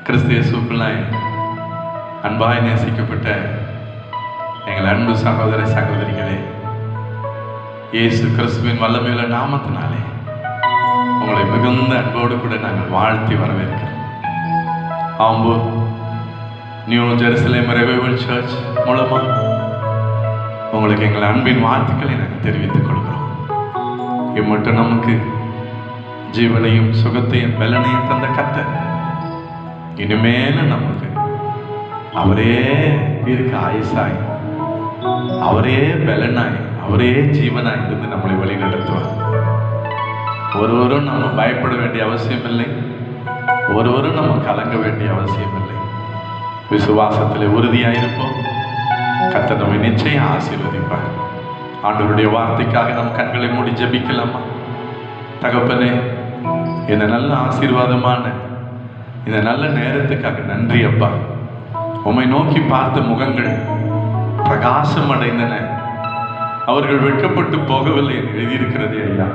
கிறிஸ்து இயேசுவுக்குள்ளாய் அன்பாய் நேசிக்கப்பட்ட எங்கள் அன்பு சகோதர சகோதரிகளே, இயேசு கிறிஸ்துவின் வல்லமையுள்ள நாமத்தினாலே உங்களை மிகுந்த அன்போடு கூட நாங்கள் வாழ்த்தி வரவேற்கிறோம். ஆம்பூர் நியூ ஜெருசலேம் ரெவைவல் சர்ச் மூலமாக உங்களுக்கு எங்கள் அன்பின் வாழ்த்துக்களை நாங்கள் தெரிவித்துக் கொள்கிறோம். இம்மட்டும் நமக்கு ஜீவனையும் சுகத்தையும் பலனையும் தந்த கர்த்தர் இனிமேலும் நமக்கு அவரே தீர்க்க ஆயுசாய், அவரே பலனாய், அவரே ஜீவனாய் இருந்து நம்மளை வழி நடத்துவார். ஒருவரும் நம்ம பயப்பட வேண்டிய அவசியம் இல்லை, ஒருவரும் நம்ம கலங்க வேண்டிய அவசியம் இல்லை. விசுவாசத்தில் உறுதியாயிருப்போம். கர்த்தர் நம்மை நிச்சயம் ஆசீர்வதிப்பார். ஆண்டவருடைய வார்த்தைக்காக நம் கண்களை மூடி ஜெபிக்கலாமா? தகப்பனே, இந்த நல்ல ஆசீர்வாதமான இந்த நல்ல நேரத்துக்காக நன்றி அப்பா. உம்மை நோக்கி பார்த்த முகங்கள் பிரகாசம் அடைந்தன, அவர்கள் வெட்கப்பட்டு போகவில்லை என்று எழுதியிருக்கிறது ஐயா.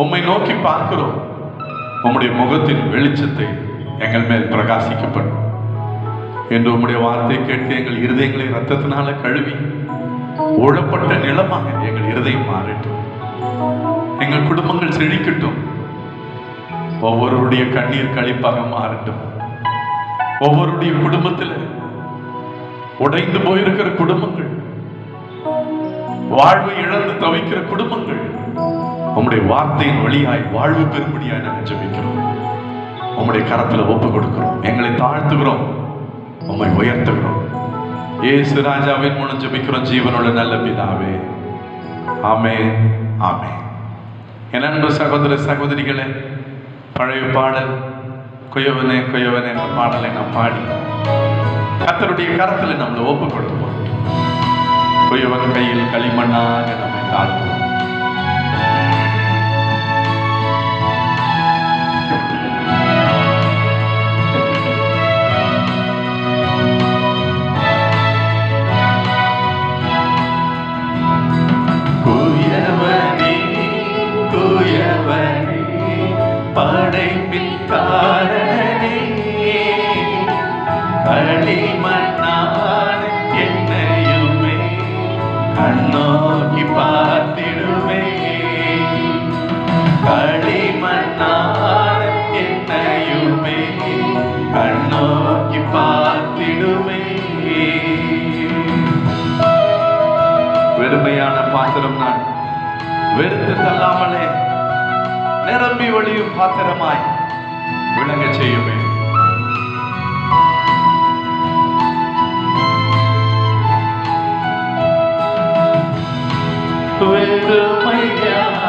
உம்மை நோக்கி பார்க்கிறோம், உம்முடைய முகத்தின் வெளிச்சத்தை எங்கள் மேல் பிரகாசிக்கப்படும் என்று உம்முடைய வார்த்தை கேட்டு எங்கள் இருதயங்களை இரத்தத்தினால கழுவி ஊழப்பட்ட நிலமாக எங்கள் இருதயம் மாறட்டும். எங்கள் குடும்பங்கள் செழிக்கட்டும். ஒவ்வொருடைய கண்ணீர் கழிப்பாக மாறட்டும். ஒவ்வொருடைய குடும்பத்தில் உடைந்து போயிருக்கிற குடும்பங்கள், வாழ்வை இழந்து தவிக்கிற குடும்பங்கள் உம்முடைய வார்த்தையின் வழியாய் வாழ்வு பெறும்படியாய் நாங்கள் ஜெபிக்கிறோம். உம்முடைய கரத்தில் ஒப்பு கொடுக்கிறோம். எங்களை தாழ்த்துகிறோம், உம்மை உயர்த்துகிறோம். இயேசு ராஜாவின் மூலம் ஜெபிக்கிறோம் ஜீவனுள்ள நல்ல பிதாவே, ஆமென், ஆமென். என் அன்பு சகோதர சகோதரிகளே, பழைய பாடல் குயவனே குயவனே என்ற பாடலை நாம் பாடி கர்த்தருடைய கரத்தில் நம்மளை ஒப்பு கொடுப்போம். குயவன் கையில் களிமண்ணாக நம்மை தாழ்த்துவோம். படைப்பின் காரணனே, களிமண்ணான என்னையுமே கண்ணோக்கி பார்த்திடுமே. களிமண்ணான என்னையுமே கண்ணோக்கி பார்த்திடுமே. வெறுமையான பாத்திரம் நான் வெறுத்து தள்ளாமலே நிரம்பி வழியும் பாத்திரமாய் விளங்க செய்யுமே. வெறுமையான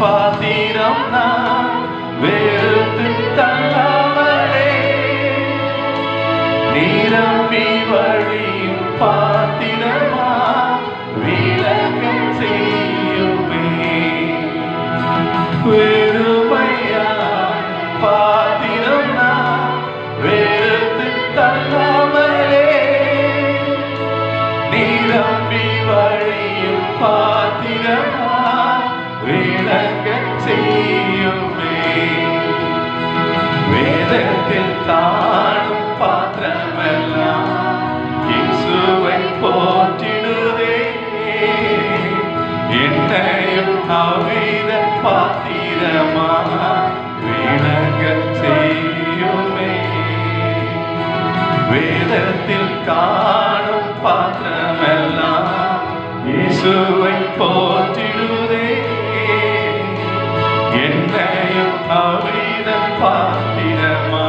பாத்திரம் நான் வெறுத்து தள்ளாமலே நிரம்பி வழியும் பாத்திரமா விளங்க செய்யுமே. வெறுமையான பாத்திரம் நான் வெறுத்து தள்ளாமலே நிரம்பி வழியும் பாத்திரமா விளங்க செய்யுமே. வேதத்தில் தானும் பாத்திரமெல்லாம் இயேசுவை போற்றிடுதே. என்னையும் அவித பாத்திரமா விளங்க செய்யுமே. வேதத்தில் காணும் பாத்திரமெல்லாம் இயேசுவை போற்றிடுதே. என்னையும் அவித பாத்திரமா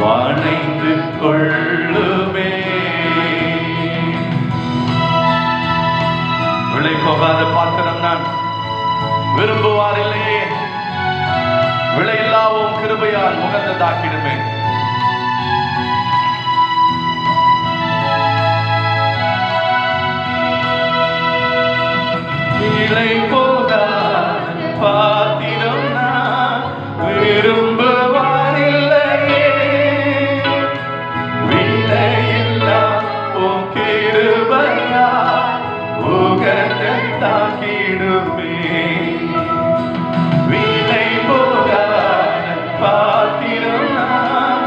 வணைந்து கொள்ளுமே. விலை போகாத பாத்திரம் நான் விரும்புவார் இல்லையே, விலையில்லாவும் கிருபையால் முகந்ததாக்கிடுமே. விலை போகாத பாத்திரம் நான் விரும்புவார் இல்லையே. விலையில்லா உன் கிருபையால் முகந்ததாக்கிடுமே. விலை போகாத பாத்திரம் நான்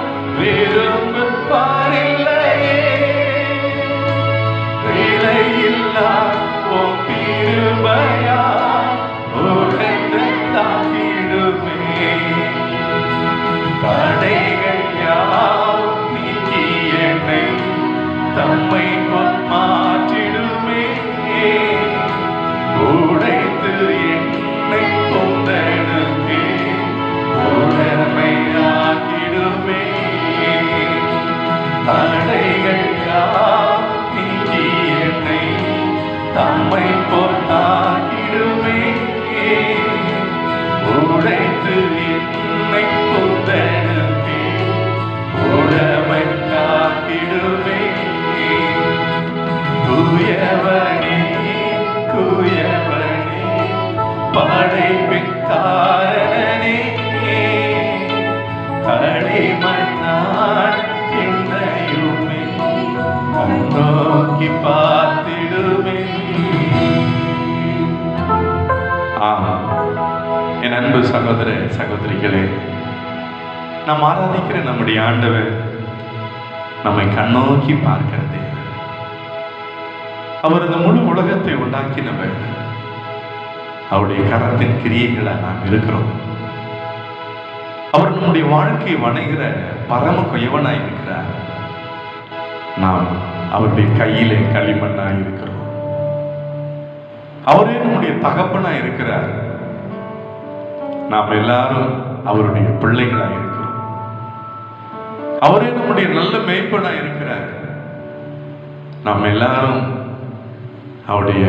களிமண்ணான் என்னையுமே கண்ணோக்கி பார்த்திடுமே. என் அன்பு சகோதர சகோதரிகளே, நாம் ஆராதிக்கிற நம்முடைய ஆண்டவர் நம்மை கண்ணோக்கி பார்க்கிறது. அவர் இந்த முழு உலகத்தை உண்டாக்கினவர். அவருடைய கரத்தின் கிரியைகளை நாம் இருக்கிறோம். அவர் நம்முடைய வாழ்க்கையை வணைகிற பரம குயவனாய் இருக்கிறார். நாம் அவருடைய கையிலே களிமண்ணாய் இருக்கிறோம். அவரே நம்முடைய தகப்பனாய் இருக்கிறார். நாம் எல்லாரும் அவருடைய பிள்ளைகளாய் இருக்கிறோம். அவரே நம்முடைய நல்ல மேய்ப்பனாய் இருக்கிறார். நாம் எல்லாரும் அவருடைய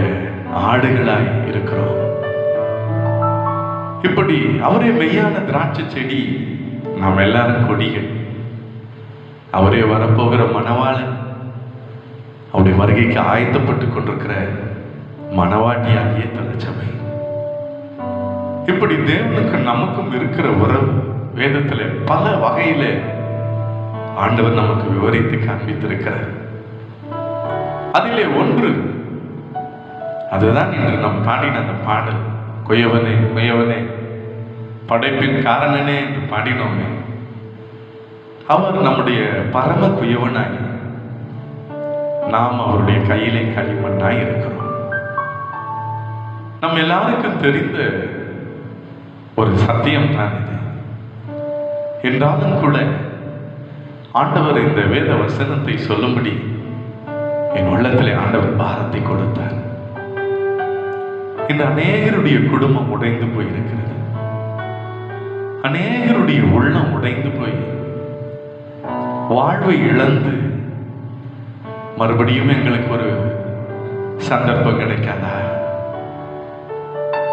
ஆடுகளாய் இருக்கிறோம். இப்படி அவரே மெய்யான திராட்சை செடி, நாம் எல்லாரும் கொடிகள். அவரே வரப்போகிற மணவாளன், அவருடைய வருகைக்கு ஆயத்தப்பட்டு கொண்டிருக்கிற மணவாட்டியாகிய திருச்சபை. இப்படி தேவனுக்கு நமக்கும் இருக்கிற உறவு வேதத்துல பல வகையில ஆண்டவர் நமக்கு விவரித்து காண்பித்திருக்கிறார். அதிலே ஒன்று, அதுதான் இன்று நாம் பாடின அந்த பாடல், குயவனே குயவனே படைப்பின் காரணனே என்று பாடினோமே. அவர் நம்முடைய பரம குயவனாய், நாம் அவருடைய கையிலே களிமண்ணாய் இருக்கிறோம். நம்ம எல்லாருக்கும் தெரிந்த ஒரு சத்தியம் தான் இது. என்றாலும் கூட ஆண்டவர் இந்த வேத வசனத்தை சொல்லும்படி என் உள்ளத்திலே ஆண்டவர் பாரத்தை கொடுத்தார். இந்த அநேகருடைய குடும்பம் உடைந்து போயிருக்கிறது. அநேகருடைய உள்ளம் உடைந்து போய் வாழ்வை இழந்து மறுபடியும் எங்களுக்கு ஒரு சந்தர்ப்பம் கிடைக்காதா?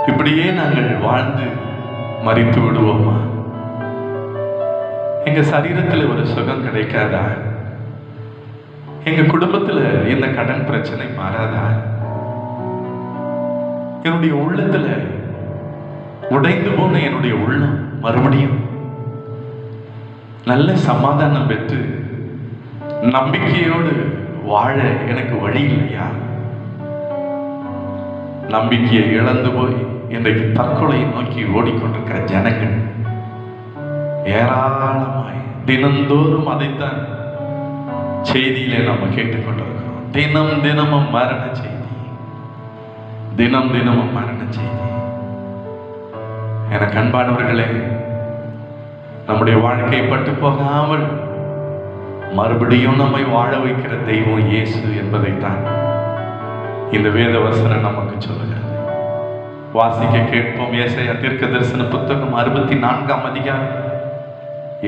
இப்படியே நாங்கள் வாழ்ந்து மரித்து விடுவோமா? எங்க சரீரத்துல ஒரு சுகம் கிடைக்காதா? எங்க குடும்பத்துல இந்த கடன் பிரச்சனை மாறாதா? என்னுடைய உள்ளத்துல உடைந்து போன என்னுடைய உள்ளம் மறுபடியும் நல்ல சமாதானம் பெற்று நம்பிக்கையோடு வாழ எனக்கு வழி இல்லையா? நம்பிக்கையை இழந்து போய் இன்றைக்கு தற்கொலை நோக்கி ஓடிக்கொண்டிருக்கிற ஜனங்கள் ஏராளமாய் தினந்தோறும் அதைத்தான் செய்தியிலே நம்ம கேட்டுக்கொண்டிருக்கிறோம். தினம் தினமும் மரண செய்தி, தினம் தினமும் மரண செய்தி. எனக்கு அன்பானவர்களே, நம்முடைய வாழ்க்கை பட்டு போகாமல் மறுபடியும் நம்மை வாழ வைக்கிற தெய்வம் இயேசு என்பதைத்தான் இந்த வேத வசனம் நமக்கு சொல்லுகிறது. வாசிக்க கேட்போம். ஏசாயா தீர்க்கதரிசன புத்தகம் 64ஆம் அதிகாரம்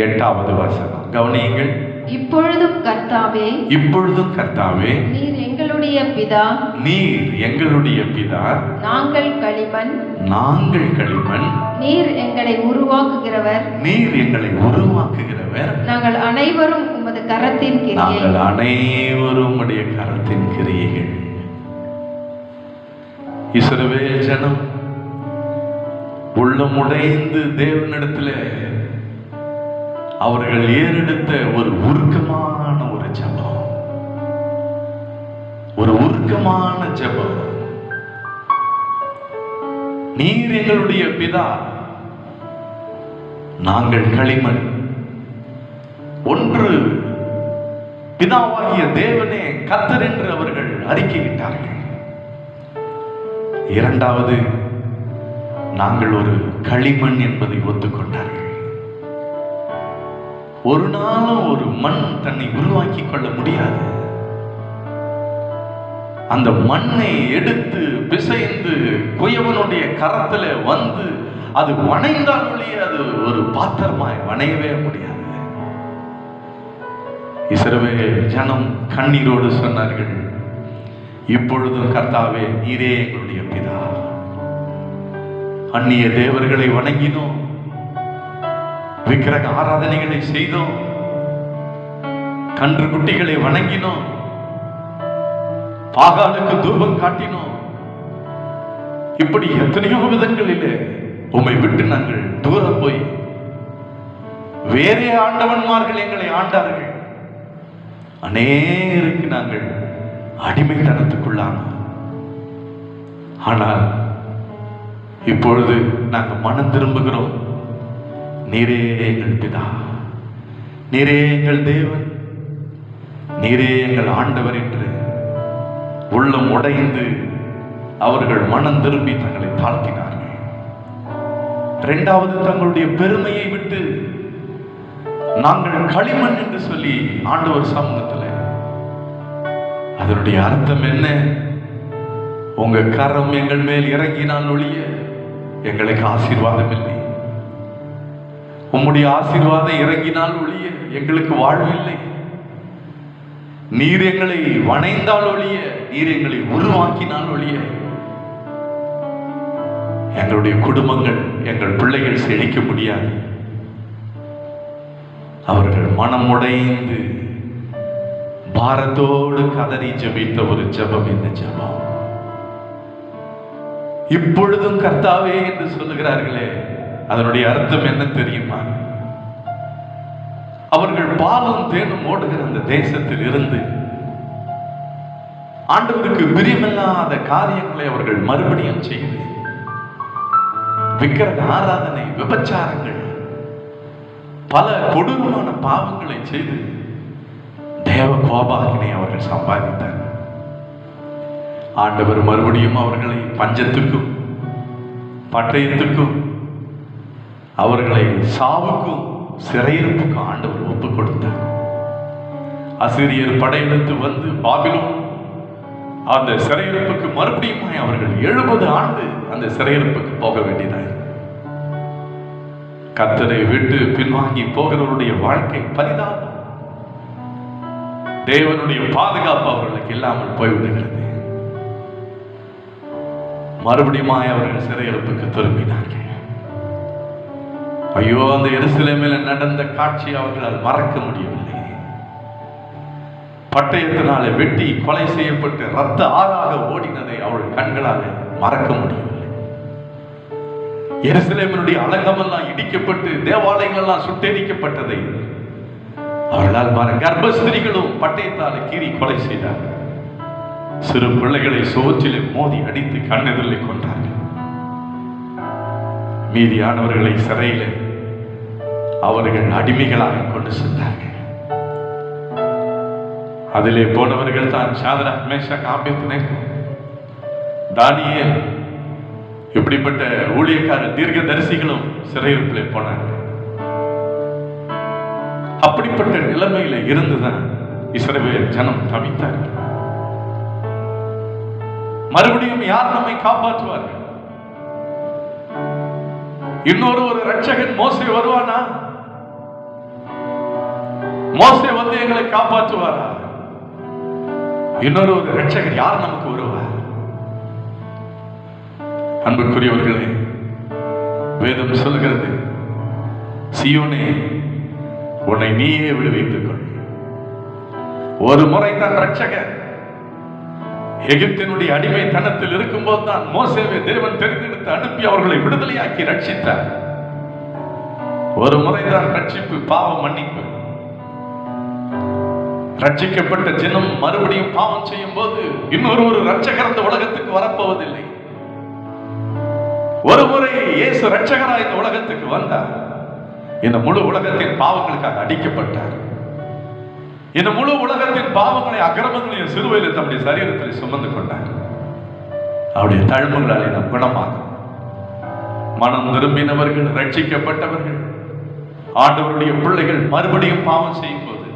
8வது வசனம். கவனியுங்கள். இப்பொழுதும் கர்த்தாவே, இப்பொழுதும் கர்த்தாவே, நீர் எங்களுடைய பிதா, நீர் எங்களுடைய பிதா, நாங்கள் களிமண், நாங்கள் களிமண், நீர் எங்களை உருவாக்குகிறவர், நீர் எங்களை உருவாக்குகிறவர், நாங்கள் அனைவரும் உமது கரத்தின் கிரியை, நாங்கள் அனைவரும் உம்முடைய கரத்தின் கிரியைகள். இஸ்ரவேல் ஜனம் உள்ளம் உடைந்து தேவனிடத்தில் அவர்கள் ஏறெடுத்த ஒரு உருக்கமான ஒரு ஜெபம், ஒரு உருக்கமான ஜெபம். நீர் எங்களுடைய பிதா, நாங்கள் களிமண். ஒன்று, பிதாவாகிய தேவனே கர்த்தர் என்று அவர்கள் அறிக்கையிட்டார்கள். இரண்டாவது, நாங்கள் ஒரு களிமண் என்பதை ஒத்துக்கொண்டார்கள். ஒரு நாளும் ஒரு மண் தன்னை உருவாக்கி கொள்ள முடியாது. அந்த மண்ணை எடுத்து பிசைந்து குயவனுடைய கரத்துல வந்து அது வணைந்தாலே அது ஒரு பாத்திரமாய் வணையவே முடியாது. இஸ்ரவேல் ஜனம் கண்ணீரோடு சொன்னார்கள், இப்பொழுதும் கர்த்தாவே நீரே எங்களுடைய பிதா. அந்நிய தேவர்களை வணங்கினோம், விக்கிரக ஆராதனைகளை செய்தோம், கன்று குட்டிகளை வணங்கினோம், பாகாலுக்கு தூபம் காட்டினோம். இப்படி எத்தனையோ விதங்களிலே உம்மை விட்டு நாங்கள் தூர போய் வேறே ஆண்டவன்மார்கள் எங்களை ஆண்டார்கள். அநேகருக்கு நாங்கள் அடிமைத்தனத்துக்குள்ளானோம். ஆனால் இப்பொழுது நாங்கள் மனம் திரும்புகிறோம். நீரே எங்கள் பிதா, நீரே எங்கள் தேவன், நீரே எங்கள் ஆண்டவர் என்று உள்ளம் உடைந்து அவர்கள் மனம் திரும்பி தங்களை தாழ்த்தினார்கள். இரண்டாவது, தங்களுடைய பெருமையை விட்டு நாங்கள் களிமண் என்று சொல்லி ஆண்டவர் சமூகத்தில், அதனுடைய அர்த்தம் என்ன? உங்க கரம் எங்கள் மேல் இறங்கினால் ஒழிய எங்களுக்கு ஆசீர்வாதம் இல்லை. உம்முடைய ஆசீர்வாதம் இறங்கினால் ஒழிய எங்களுக்கு வாழ்வு இல்லை. நீர் எங்களை வணைந்தால் ஒழிய, நீர் எங்களை உருவாக்கினால் ஒழிய எங்களுடைய குடும்பங்கள், எங்கள் பிள்ளைகள் செழிக்க முடியாது. அவர்கள் மனம் உடைந்து பாரத்தோடு கதறி ஜெபித்த ஒரு ஜெபம் இந்த ஜெபம். இப்பொழுதும் கர்த்தாவே என்று சொல்லுகிறார்களே, அதனுடைய அர்த்தம் என்ன தெரியுமா? அவர்கள் பாலும் தேனும் ஓடுகிற அந்த தேசத்தில் இருந்து ஆண்டவருக்கு பிரியமில்லாத காரியங்களை அவர்கள் மறுபடியும் செய்து, விக்கிரக ஆராதனை, விபச்சாரங்கள், பல கொடூரமான பாவங்களை செய்து தேவ கோபாகினை அவர்கள் சம்பாதித்தார். ஆண்டவர் மறுபடியும் அவர்களை பஞ்சத்துக்கும் பட்டயத்துக்கும் அவர்களை சாவுக்கும் சிறையிருப்புக்கும் ஆண்டவர் ஒப்புக் கொடுத்தார். அசிரியர் படையெடுத்து வந்து பாபிலோன் அந்த சிறையிருப்புக்கு மறுபடியும் அவர்கள் 70 ஆண்டு அந்த சிறையிருப்புக்கு போக வேண்டியதாய். கர்த்தரை விட்டு பின்வாங்கி போகிறவருடைய வாழ்க்கை பரிதாபம். தேவனுடைய பாதுகாப்பு அவர்களுக்கு இல்லாமல் போய்விடுகிறது. மறுபடியும் அவர்கள் சிறையிருப்புக்கு திரும்பினார்கள். ஐயோ, அந்த எருசலேமில் நடந்த காட்சி அவர்களால் மறக்க முடியவில்லை. பட்டயத்தினாலே வெட்டி கொலை செய்யப்பட்டு ரத்த ஆறாக ஓடினதை அவர்கள் கண்களால் மறக்க முடியவில்லை. எருசலேமினுடைய அலங்கமெல்லாம் இடிக்கப்பட்டு தேவாலயங்கள் எல்லாம் சுட்டெரிக்கப்பட்டதை அவர்களால் மறக்க. கர்ப்பஸ்திரிகளும் பட்டயத்தால் கீறி கொலை செய்தார்கள். சிறு பிள்ளைகளை சோற்றிலே மோதி அடித்து கண்ணெதிரில் கொண்டார்கள். மீதியானவர்களை சிறையில அவர்கள் அடிமைகளாக கொண்டு சென்றார்கள். அதிலே போனவர்கள் தான் சாத்ராக், மேஷாக், ஆபேத்நேகோ, தானியேல், இப்படிப்பட்ட ஊழியக்கார தீர்க்கதரிசிகளும் சிறையிருப்பிலே போனார்கள். அப்படிப்பட்ட நிலைமையில இருந்துதான் இஸ்ரவேல் ஜனம் தவித்தார்கள். மறுபடியும் யார் நம்மை காப்பாற்றுவார்கள்? இன்னொரு இரட்சகன் மோசே வருவானா? மோசே வந்து எங்களை காப்பாற்றுவாரா? இன்னொரு இரட்சகர் யார் நமக்கு வருவார்? அன்புக்குரியவர்களே, வேதம் சொல்கிறது, சீயோனே, உன்னை நீயே விடுவித்துக் கொள். ஒரு முறை தான் இரட்சகர் எகிப்தினுடைய அடிமைத்தனத்தில் இருக்கும் போது தான் மோசேவை தேவன் தெரிந்தெடுத்து அனுப்பி அவர்களை விடுதலையாக்கி ரட்சித்தார். ஒரு முறைதான் ரட்சிப்பு, பாவ மன்னிப்பு. ரட்சிக்கப்பட்ட ஜனம் மறுபடியும் பாவம் செய்யும் போது இன்னொரு ரட்சகர் இந்த உலகத்துக்கு வரப்போவதில்லை. ஒரு முறை இயேசு ரட்சகராய் இந்த உலகத்துக்கு வந்தார். இந்த முழு உலகத்தின் பாவங்களுக்காக அடிக்கப்பட்டார். இந்த முழு உலகத்தின் பாவங்களை, அக்கிரமங்களையும் சிலுவையில் தம்முடைய சரீரத்தில் சுமந்து கொண்டார். அவருடைய தழும்புகளாலே நாம் குணமாகும். மனம் திரும்பினவர்கள், ரட்சிக்கப்பட்டவர்கள், ஆண்டவருடைய பிள்ளைகள் மறுபடியும் பாவம் செய்யும் போது,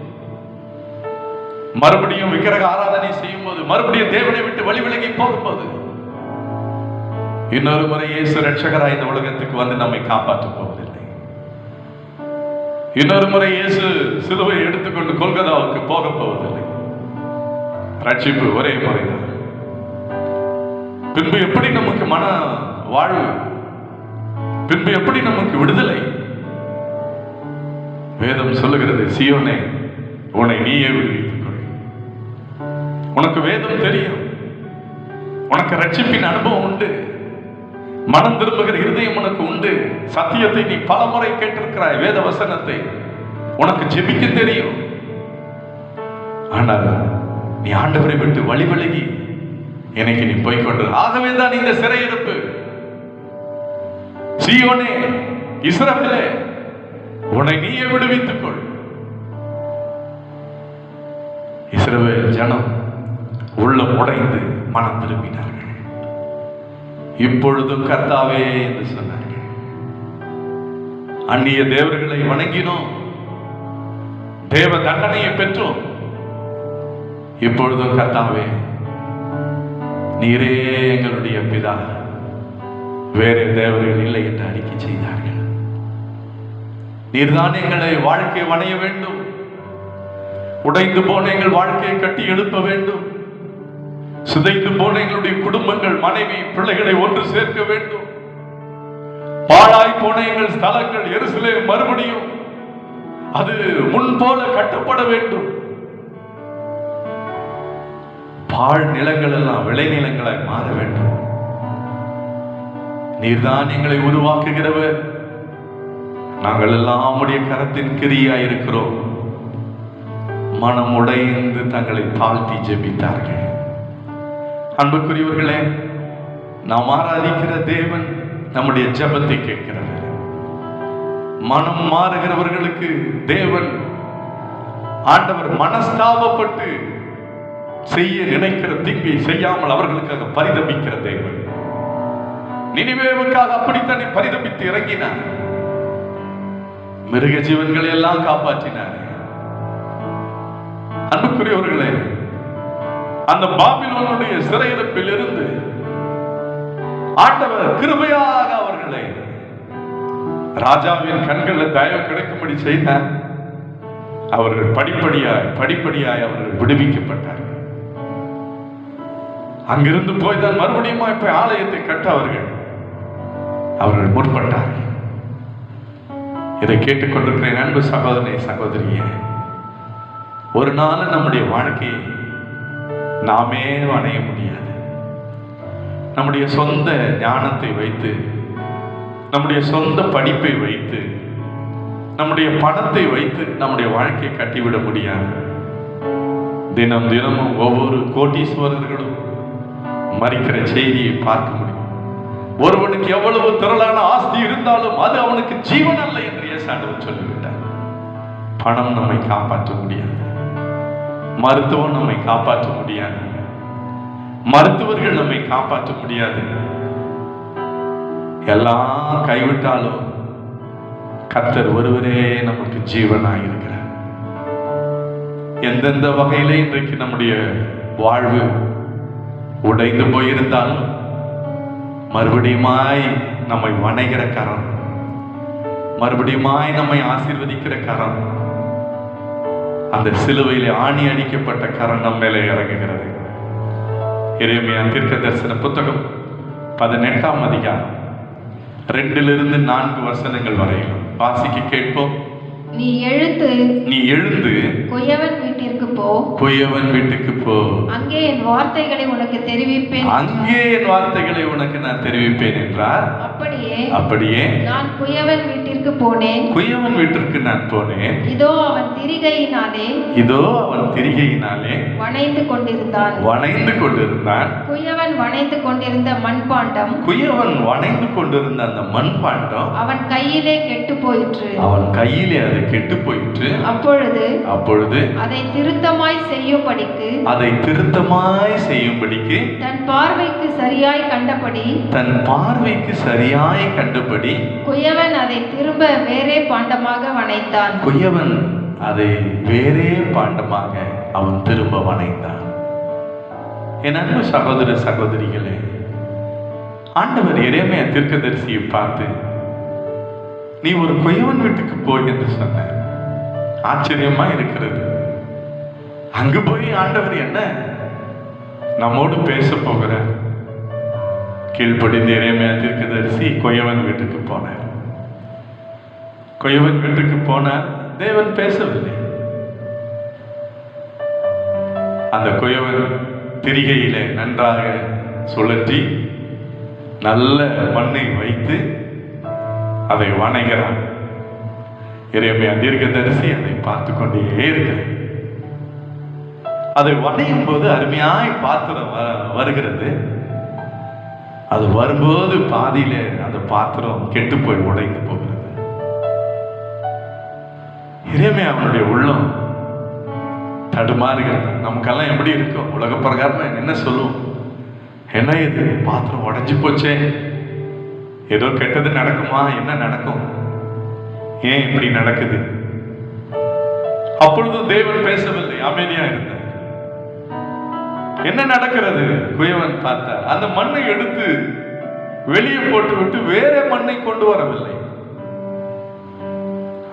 மறுபடியும் விக்கிரக ஆராதனை செய்யும் போது, மறுபடியும் தேவனை விட்டு வழி விலகி போகும்போது, இன்னொரு முறை இயேசு ரட்சகராய் இந்த உலகத்துக்கு வந்து நம்மை காப்பாற்றப் போவதில்லை. இன்னொரு முறை இயேசு சிலுவை எடுத்துக்கொண்டு கொல்கத்தாவுக்கு போக போவதில்லை. ரட்சிப்பு ஒரே முறைதான். பின்பு எப்படி நமக்கு மன வாழ்வு? பின்பு எப்படி நமக்கு விடுதலை? வேதம் சொல்லுகிறது, சீயோனே, உன்னை நீயே விடுவித்துக் கொள். உனக்கு வேதம் தெரியும், உனக்கு ரட்சிப்பின் அனுபவம் உண்டு, மனம் திரும்புகிற இருதயம் உனக்கு உண்டு. சத்தியத்தை நீ பல முறை கேட்டிருக்கிறாய், வேத வசனத்தை. உனக்கு ஜெபிக்க தெரியும். ஆனால் நீ ஆண்டவரை விட்டு வழி விலகி எனக்கு நீ போய்கொண்டு. ஆகவே தான் இந்த சிறையிருப்பு. சீயோனே, இஸ்ரவேலே, உன்னை நீயே விடுவித்துக் கொள். இஸ்ரவேல் ஜனம் உள்ளம் உடைந்து மனம் திரும்பினார்கள். இப்பொழுதும் கர்த்தாவே என்று சொன்னார்கள். அந்நிய தேவர்களை வணங்கினோம், தேவ தண்டனையை பெற்றோம். இப்பொழுதும் கர்த்தாவே, நீரே எங்களுடைய பிதா, வேறு தேவர்கள் இல்லை என்று அறிக்கை செய்தார்கள். நீர்தான் எங்களை வாழ்க்கை வணைய வேண்டும். உடைந்து போன எங்கள் வாழ்க்கையை கட்டி எழுப்ப வேண்டும். சிதைந்து போன எங்களுடைய குடும்பங்கள், மனைவி, பிள்ளைகளை ஒன்று சேர்க்க வேண்டும். பாழாய் போன எங்கள் ஸ்தலங்கள் எருசலேம் மறுபடியும் அது முன்போல கட்டப்பட வேண்டும். பாழ் நிலங்கள் எல்லாம் விளை நிலங்களாய் மாற வேண்டும். நீர்தான் எங்களை உருவாக்குகிறவர். நாங்கள் எல்லாம் உடைய கரத்தின் கிரியாய் இருக்கிறோம். மனம் உடைந்து தங்களை தாழ்த்தி ஜெபித்தார்கள். அன்புக்குரியவர்களே, நாம் ஆராதிக்கிற தேவன் நம்முடைய ஜெபத்தை கேட்கிறவர். மனம் மாறுகிறவர்களுக்கு தேவன் ஆண்டவர் மனஸ்தாபப்பட்டு செய்ய நினைக்கிற தீங்கை செய்யாமல் அவர்களுக்காக பரிதபிக்கிற தேவன். நினிவேவுக்காக அப்படித்தானே பரிதபித்து இறங்கினார். மிருக ஜீவன்களை எல்லாம் காப்பாற்றினார். அன்புக்குரியவர்களே, அந்த பாபிலோனுடைய சிறையிருப்பில் இருந்து ஆண்டவர் கிருபையாக அவர்களை ராஜாவின் கண்களில் தயவு கிடைக்கும்படி செய்தார். அவர்கள் படிப்படியாய் அவர்கள் விடுவிக்கப்பட்டார்கள். அங்கிருந்து போய்தான் மறுபடியும் போய் ஆலயத்தை கட்ட அவர்கள் முற்பட்டார்கள். இதை கேட்டுக்கொண்டிருக்கிறேன் அன்பு சகோதரனே, சகோதரியே, ஒரு நாள் நம்முடைய வாழ்க்கையை நாமே வணைய முடியாது. நம்முடைய சொந்த ஞானத்தை வைத்து, நம்முடைய சொந்த படிப்பை வைத்து, நம்முடைய பணத்தை வைத்து நம்முடைய வாழ்க்கையை கட்டிவிட முடியாது. தினம் தினமும் ஒவ்வொரு கோட்டீஸ்வரர்களும் மறிக்கிற செய்தியை பார்க்க முடியும். ஒருவனுக்கு எவ்வளவு திரளான ஆஸ்தி இருந்தாலும் அது அவனுக்கு ஜீவன் அல்ல என்று இயேசுவானவர் சொல்லிவிட்டார். பணம் நம்மை காப்பாற்ற முடியாது. மருத்துவம் நம்மை காப்பாற்ற முடியாது. மருத்துவர்கள் நம்மை காப்பாற்ற முடியாது. எல்லாம் கைவிட்டாலும் கர்த்தர் ஒருவரே நமக்கு ஜீவனாய் இருக்கிறார். எந்தெந்த வகையிலே இன்றைக்கு நம்முடைய வாழ்வு உடைந்து போயிருந்தாலும் மறுபடியுமாய் நம்மை வணைகிற கரம், மறுபடியுமாய் நம்மை ஆசீர்வதிக்கிற கரம், அந்த சிலுவையிலே ஆணி அடிக்கப்பட்ட கரம் நம் மேலே இறங்குகிறது. எரேமியா தீர்க்கதரிசன புத்தகம் 18ஆம் அதிகாரம் 2-4 வசனங்கள் வரையிலும் வாசிக்க கேட்போம். நீ எழுந்து குயவன் வீட்டிற்கு போ. குயவன் வீட்டுக்கு போ. அங்கே என் வார்த்தைகளை உனக்கு தெரிவிப்பேன். அங்கே என் வார்த்தைகளை உனக்கு நான் தெரிவிப்பேன் என்றார். அப்படியே நான் குயவன் வீட்டிற்கு போனேன். குயவன் வீட்டிற்கு நான் போனேன். இதோ அவன் திரிகையினாலே வணைந்து கொண்டிருந்தான். குயவன் வணைந்து கொண்டிருந்த மண்பாண்டம், அந்த மண்பாண்டம் அவன் கையிலே கெட்டு போயிற்று. அது கெட்டு போயிற்று. அப்பொழுது அதை திருத்தமாய் செய்யும்படிக்கு தன் பார்வைக்கு சரியாய் கண்டபடி குயவன் அதை திரும்ப வேறே பாண்டமாக வணைத்தான். அவன் திரும்ப வணைந்தான். என் அன்பு சகோதர சகோதரிகளே, ஆண்டவர் எரேமியா தீர்க்கதரிசியை பார்த்து நீ ஒரு குயவன் வீட்டுக்கு போய் என்று சொன்ன. ஆச்சரியமா இருக்கிறது. அங்கு போய் ஆண்டவர் என்ன நம்மோடு பேச போகிற? கீழ்ப்படிந்த எரேமியா தீர்க்கதரிசி குயவன் வீட்டுக்கு போனார். குயவன் வீட்டுக்கு போனார். தேவன் பேசவில்லை. அந்த குயவன் திரிகையில நன்றாக சுழற்றி நல்ல மண்ணை வைத்து அதை வணைகிறான். எரேமியா தீர்க்கதரிசி அதை பார்த்து கொண்டே இருக்கிறார். அதை வணையும் போது அருமையாய் பாத்திரம் வருகிறது. அது வரும்போது பாதியில அந்த பாத்திரம் கெட்டு போய் உடைந்து போகிறது. எரேமியா அவனுடைய உள்ளம் தடுமாறுகிறது. நமக்கெல்லாம் எப்படி இருக்கும்? உலக பிரகாரமா என்ன சொல்லுவோம்? என்ன இது பாத்திரம் உடைஞ்சு போச்சே, ஏதோ கெட்டது நடக்குமா? என்ன நடக்கும்? ஏன் இப்படி நடக்குது? அப்பொழுது தேவன் பேசவில்லை, அமைதியா இருந்தார். என்ன நடக்கிறது? குயவன் பார்த்தார். அந்த மண்ணை எடுத்து வெளியே போட்டு விட்டு வேற மண்ணை கொண்டு வரவில்லை.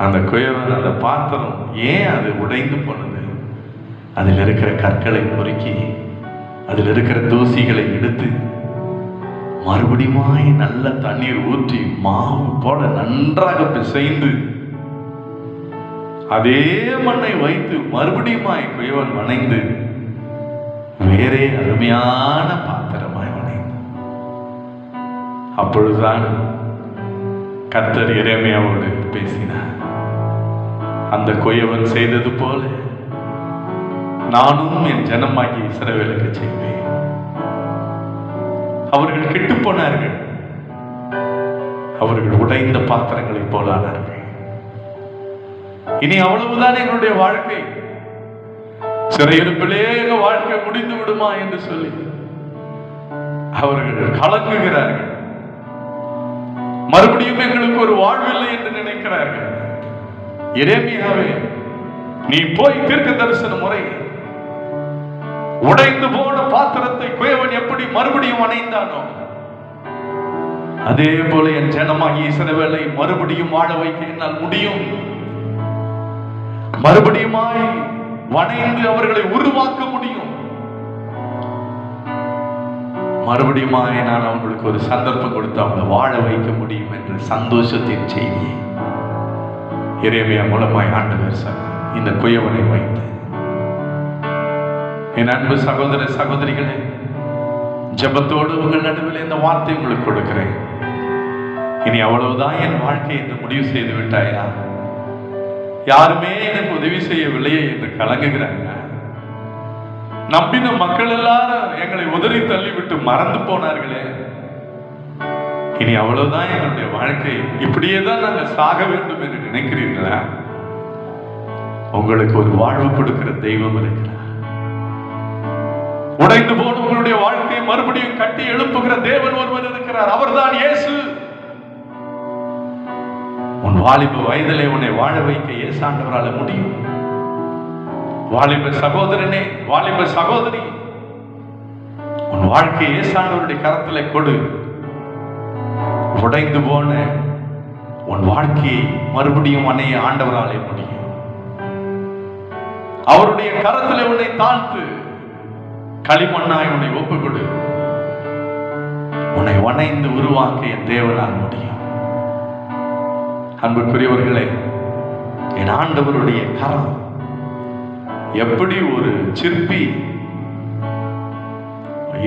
அந்த குயவன் அந்த பாத்திரம் ஏன் அது உடைந்து போனது? அதில் இருக்கிற கற்களை பொறுக்கி அதில் இருக்கிற தூசிகளை எடுத்து மறுபடியுமாய் நல்ல தண்ணீர் ஊற்றி மாவு போல நன்றாக பிசைந்து அதே மண்ணை வைத்து மறுபடியுமாய் குயவன் வணைந்து வேறே அருமையான பாத்திரமாய் வணைந்து. அப்பொழுதுதான் கர்த்தர் எரேமியாவோடு பேசினார். அந்த குயவன் செய்தது போல நானும் என் ஜனமாகி இஸ்ரவேலுக்கு செய்வேன். அவர்கள் கெட்டு போனார்கள். அவர்கள் உடைந்த பாத்திரங்களை போலானார்கள். இனி அவ்வளவுதான் எங்களுடைய வாழ்க்கை, சிறையிருப்பிலே எங்க வாழ்க்கை முடிந்து விடுமா என்று சொல்லி அவர்கள் கலங்குகிறார்கள். மறுபடியும் எங்களுக்கு ஒரு வாழ்வில்லை என்று நினைக்கிறார்கள். எரேமியாவே, நீ போய் தீர்க்க தரிசன முறை உடைந்து போன பாத்திரத்தை குயவன் எப்படி மறுபடியும் அணைந்தானோ அதே போல என் ஜனமாகி இஸ்ரவேலை மறுபடியும் வாழ வைக்க என்னால் முடியும். மறுபடியுமாய் வணைந்து அவர்களை உருவாக்க முடியும். மறுபடியுமாய் நான் அவங்களுக்கு ஒரு சந்தர்ப்பம் கொடுத்து அவங்களை வாழ வைக்க முடியும் என்ற சந்தோஷத்தின் செய்தியை எரேமியா மூலமாய் ஆண்டவர் சொன்னார். இந்த குயவனை வைத்து என் அன்பு சகோதர சகோதரிகளே, ஜெபத்தோடு உங்கள் நடுவில் இந்த வார்த்தை உங்களுக்கு கொடுக்கிறேன். இனி அவ்வளவுதான் என் வாழ்க்கை என்று முடிவு செய்து விட்டாயா? யாருமே எனக்கு உதவி செய்யவில்லையே என்று கலங்குகிறாங்க. நம்பின மக்கள் எல்லாரும் எங்களை உதறி தள்ளிவிட்டு மறந்து போனார்களே. இனி அவ்வளவுதான் எங்களுடைய வாழ்க்கை, இப்படியே தான் நாங்கள் சாக வேண்டும் என்று நினைக்கிறீர்களா? உங்களுக்கு ஒரு வாழ்வு கொடுக்கிற தெய்வம் இருக்கிறார். உடைந்து போன உங்களுடைய வாழ்க்கையை மறுபடியும் கட்டி எழுப்புகிற தேவன் ஒருவர் இருக்கிறார். அவர்தான் இயேசு. உன் வாலிப வயதிலே உன்னை வாழ வைக்க இயேசு ஆண்டவரால முடியும். வாலிப சகோதரனே, வாலிப சகோதரி, உன் வாழ்க்கையை இயேசு ஆண்டவருடைய கரத்திலே கொடு. உடைந்து போன உன் வாழ்க்கையை மறுபடியும் அணைய ஆண்டவராலே முடியும். அவருடைய கரத்திலே உன்னை தாழ்த்து களிமண்ணாய் உன்னை ஒப்புக்கொடு. உன்னை வணைந்து உருவாக்க என் தேவனால் முடியும். அன்புக்குரியவர்களே, என் ஆண்டவருடைய கரம் எப்படி ஒரு சிற்பி,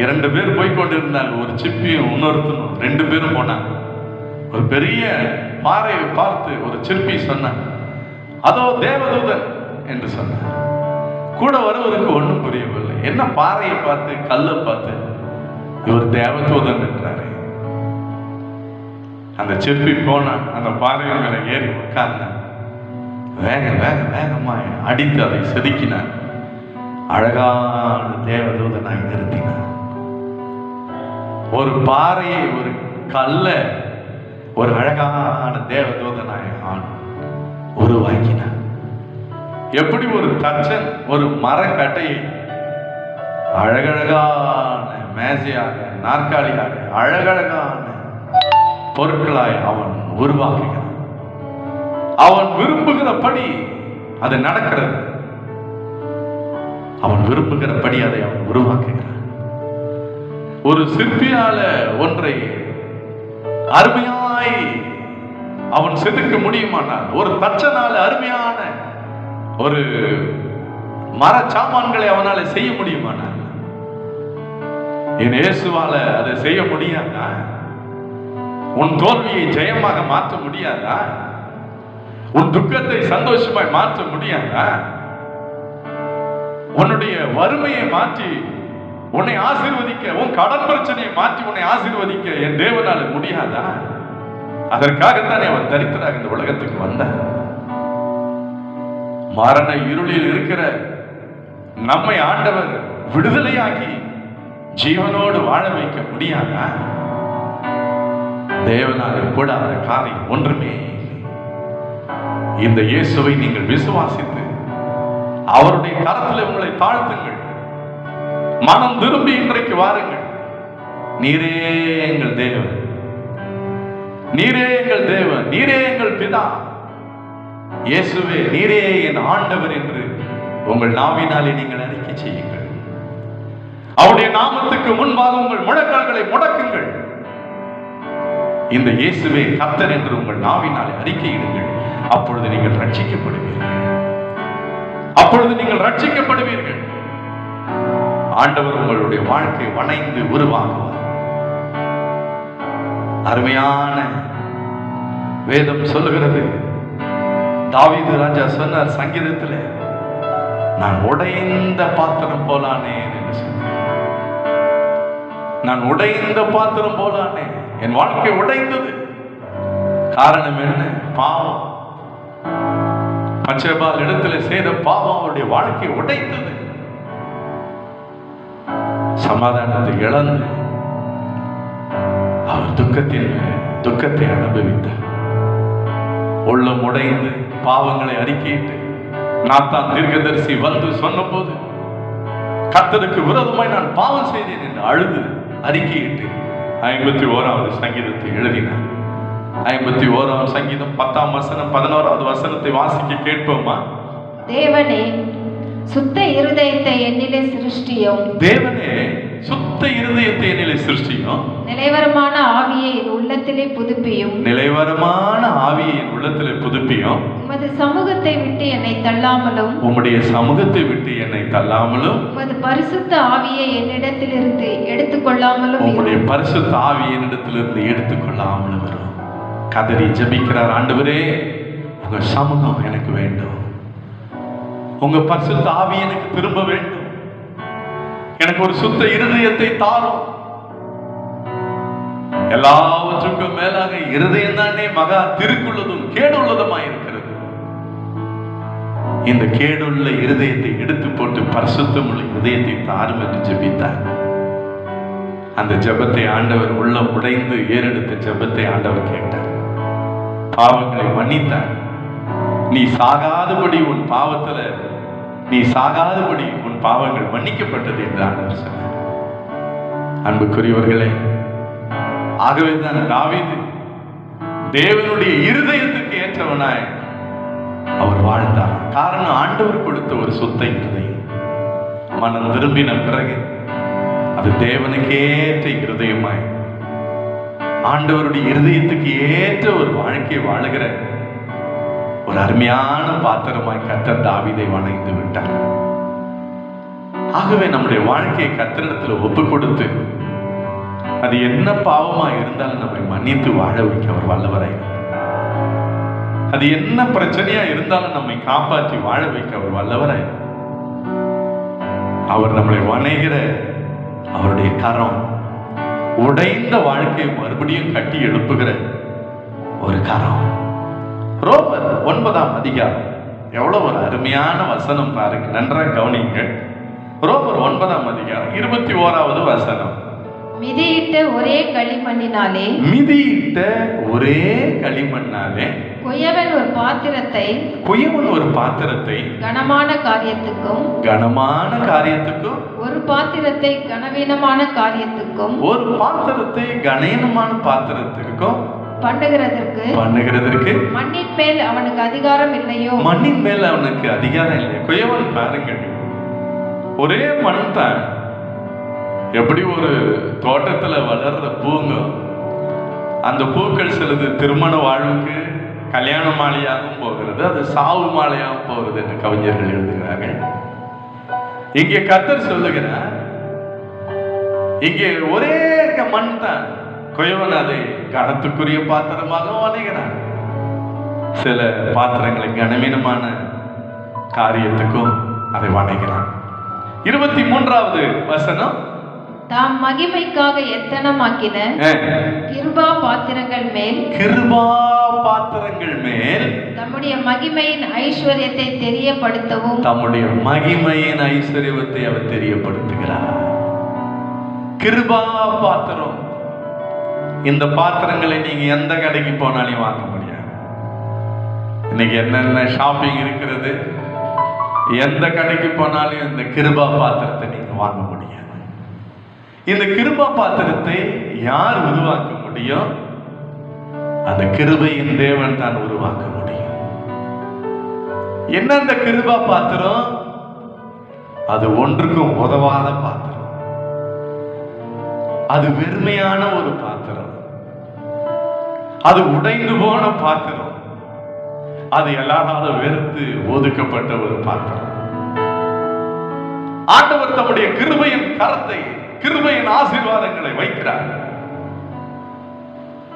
2 பேர் போய் கொண்டிருந்தாங்க. ஒரு சிப்பியும் இன்னொருத்தனும் 2 பேரும் போனாங்க. ஒரு பெரிய பாறையை பார்த்து ஒரு சிற்பி சொன்னான், அதோ தேவதூதன் என்று சொன்னார். கூட வருவதற்கு ஒன்றும் புரியவில்லை. என்ன பாறையை பார்த்து கல்லை பார்த்து இவர் தேவதூதன் என்றாரு. அந்த சிற்பி போனான், அந்த பாறை மேல ஏறி உட்கார்ந்தான். வேகமா அடித்து அதை செதுக்கினான். அழகான தேவதூதனாய் நிறுத்தினான். ஒரு பாறையை, ஒரு கல்ல ஒரு அழகான தேவதூதனாய் உருவாக்கினான். எப்படி ஒரு தச்சன் ஒரு மரக்கட்டையை அழகழகான மேசையாக, நாற்காலியாக, அழகழகான பொருட்களாய் அவன் உருவாக்குகிறான். அவன் விரும்புகிறபடி அது நடக்கிறது. அவன் விரும்புகிறபடி அதை அவன் உருவாக்குகிறான். ஒரு சிற்பியால ஒன்றை அருமையாய் அவன் செதுக்க முடியுமானால், ஒரு தச்சனால அருமையான ஒரு மர சாமான்களை அவனால செய்ய முடியுமானால், என் இயேசுவால அதை செய்ய முடியாதா? உன் தோல்வியை ஜெயமாக மாற்ற முடியாதா? உன் துக்கத்தை சந்தோஷமாய் மாற்ற முடியாதா? உன்னுடைய வறுமையை மாற்றி உன்னை ஆசீர்வதிக்க, உன் கடன் பிரச்சனையை மாற்றி உன்னை ஆசீர்வதிக்க என் தேவனால முடியாதா? அதற்காகத்தானே அவன் தரித்திராக இந்த உலகத்துக்கு வந்தார். மரண இருளில் இருக்கிற நம்மை ஆண்டவர் விடுதலையாக்கி ஜீவனோடு வாழ வைக்க முடியாதா? தேவனாலே கூடாத காரியம் ஒன்றுமே இல்லை. இந்த இயேசுவை நீங்கள் விசுவாசித்து அவருடைய கரத்தில் உங்களை தாழ்த்துங்கள். மனம் திரும்பி இன்றைக்கு வாருங்கள். நீரே எங்கள் தேவன், நீரே எங்கள் தேவன், நீரே எங்கள் பிதா, இயேசுவே நீரே என் ஆண்டவர் என்று உங்கள் நாவினாலே நீங்கள் அறிக்கை செய்யுங்கள். அவருடைய நாமத்துக்கு முன்பாக உங்கள் முழக்கால்களை முடக்குங்கள். இந்த இயேசுவே கர்த்தர் என்று உங்கள் நாவினாலே அறிக்கையிடுங்கள். அப்பொழுது நீங்கள் ரட்சிக்கப்படுவீர்கள். அப்பொழுது நீங்கள் ரட்சிக்கப்படுவீர்கள். ஆண்டவர் உங்களுடைய வாழ்க்கை வணைந்து உருவாக்குவார். அருமையான வேதம் சொல்லுகிறது, தாவீது ராஜா சொன்னார் சங்கீதத்தில், நான் உடைந்த பாத்திரம் போலானேன் என்று சொன்னார். நான் உடைந்த பாத்திரம் போலானேன். என் வாழ்க்கை உடைந்தது. காரணம் என்ன? பாவம். பச்சைபால் இடத்துல செய்த பாவம் அவருடைய வாழ்க்கை உடைத்தது. சமாதானத்தை இழந்து அவர் துக்கத்தை அனுபவித்தார். உள்ளம் உடைந்து பாவங்களை அறிக்கையிட்டு நாத்தான் தீர்க்கதரிசி வந்து சொன்ன போது, கர்த்தருக்கு விரோதமாய் நான் பாவம் செய்தேன் என்று அழுது அறிக்கையிட்டு 51வது சங்கீதத்தை எழுதினார். 51வது சங்கீதம் 10ஆம் வசனம் 11வது வசனத்தை வாசிக்க கேட்போமா? தேவனே சுத்த இருதயத்தை என்னிலே சிருஷ்டியும். தேவனே சுத்த இருதயத்தை என்னிலே சிருஷ்டியும். நிலைவரமான ஆவியை என் உள்ளத்திலே புதுப்பியும். நிலைவரமான ஆவியை என் உள்ளத்திலே புதுப்பியும். உமது சமூகத்தை விட்டு என்னை தள்ளாமலும். உம்முடைய சமூகத்தை விட்டு என்னை தள்ளாமலும். உமது பரிசுத்த ஆவியை என்னிடத்திலிருந்து எடுத்துக்கொள்ளாமலும். உம்முடைய பரிசுத்த ஆவியை என்னிடத்திலிருந்து எடுத்துக்கொள்ளாமலும் வரும். கதறி ஜெபிக்கிறார், ஆண்டவரே உங்க சமூகம் எனக்கு வேண்டும். உங்க பரிசுத்த ஆவி எனக்கு திரும்ப வேண்டும். எனக்கு ஒரு சுத்த இருதயத்தை தாரும். எல்லாவற்றுக்கும் மேலாக இருதயம் தானே மகா திருக்குள்ளதும் கேடுள்ளதுமாய் இருக்கிறது. இந்த கேடுள்ள இருதயத்தை எடுத்து போட்டு பரிசுத்தமுள்ள இருதயத்தை தாரும் என்று ஜெபித்தார். அந்த ஜெபத்தை ஆண்டவர் உள்ளம் உடைந்து ஏறெடுத்த ஜெபத்தை ஆண்டவர் கேட்டார். பாவங்களை மன்னித்தார். நீ சாகாதபடி உன் பாவங்கள் மன்னிக்கப்பட்டது என்று ஆண்டவர் சொன்னார். அன்புக்குரியவர்களே, ஆகவேதான் தாவீது தேவனுடைய இருதயத்துக்கு ஏற்றவனாய் அவர் வாழ்ந்தார். காரணம், ஆண்டவர் கொடுத்த ஒரு சுத்த இருதயம். மனம் திரும்பின பிறகு அது தேவனுக்கு ஏற்ற இருதயமாய், ஆண்டவருடைய இருதயத்துக்கு ஏற்ற ஒரு வாழ்க்கை வாழுகிற ஒரு அருமையான பாத்திரமாய் கர்த்தர் தாவீதை வணைந்து விட்டார். ஆகவே நம்முடைய வாழ்க்கையை கர்த்தரிடத்தில் ஒப்பு கொடுத்து, அது என்ன பாவமா இருந்தாலும் நம்மை மன்னித்து வாழ வைக்க அவர் வல்லவராய், அது என்ன பிரச்சனையா இருந்தாலும் நம்மை காப்பாற்றி வாழ வைக்க அவர் வல்லவராய், அவர் நம்மளை வணைகிற அவருடைய கரம், உடைந்த வாழ்க்கையை மறுபடியும் கட்டி எழுப்புகிற ஒரு கரம். ரோமர் 9ஆம் அதிகாரம் எவ்வளவு ஒரு அருமையான வசனம் பாருங்க, நன்றாக கவனிங்க. ரோமர் 9ஆம் அதிகாரம் 21வது வசனம். மிதியிட்ட ஒரே களிமண்ணினாலே குயவன் ஒரு பாத்திரத்தை கனமான காரியத்துக்கும் ஒரு பாத்திரத்தை கனவீனமான காரியத்துக்கும் பண்ணுகிறதற்கு மண்ணின் மேல் அவனுக்கு அதிகாரம் இல்லையோ? குயவன் பாருங்கள், ஒரே மண் தான். எப்படி ஒரு தோட்டத்துல வளர்ற பூங்க, அந்த பூக்கள் சிலது திருமண வாழ்வுக்கு கல்யாண மாலையாகவும் போகிறது, அது சாவு மாலையாகவும் போகிறது என்று கவிஞர்கள் எழுதுகிறார்கள். இங்கே கர்த்தர் சொல்லுகிறார், இங்கே ஒரே மண் தான். குயவன் அதை கனத்துக்குரிய பாத்திரமாக வணைகிறான். சில பாத்திரங்களை கனவீனமான காரியத்துக்கும் அதை வணங்கினான். 23வது வசனம், தாம் மகிமைக்காக எத்தனமாக்கின கிருபா பாத்திரங்கள் மேல் தம்முடைய மகிமையின் ஐஸ்வர்யத்தை தெரியப்படுத்தவும் தம்முடைய மகிமையின் ஐஸ்வர்யத்தை அவர் தெரியப்படுத்துகிறார். கிருபா பாத்திரம். இந்த பாத்திரங்களை நீங்க எந்த கடைக்கு போனாலும் வாங்க முடியாது. இன்னைக்கு என்னென்ன ஷாப்பிங் இருக்கிறது, எந்த கடைக்கு போனாலும் இந்த கிருபா பாத்திரத்தை நீங்க வாங்க முடியாது. இந்த கிருபா பாத்திரத்தை யார் உருவாக்க முடியும்? அந்த கிருபையின் தேவன் தான் உருவாக்க முடியும். என்ன அந்த கிருபா பாத்திரம்? அது ஒன்றுக்கும் உதவாத பாத்திரம். அது வெறுமையான ஒரு பாத்திரம். அது உடைந்து போன பாத்திரம். அது எல்லாராலும் வெறுத்து ஒதுக்கப்பட்ட ஒரு பாத்திரம். ஆண்டவர் தம்முடைய கிருபையின் கரத்தை, கிருபையின் ஆசீர்வாதங்களை வைக்கிறார்.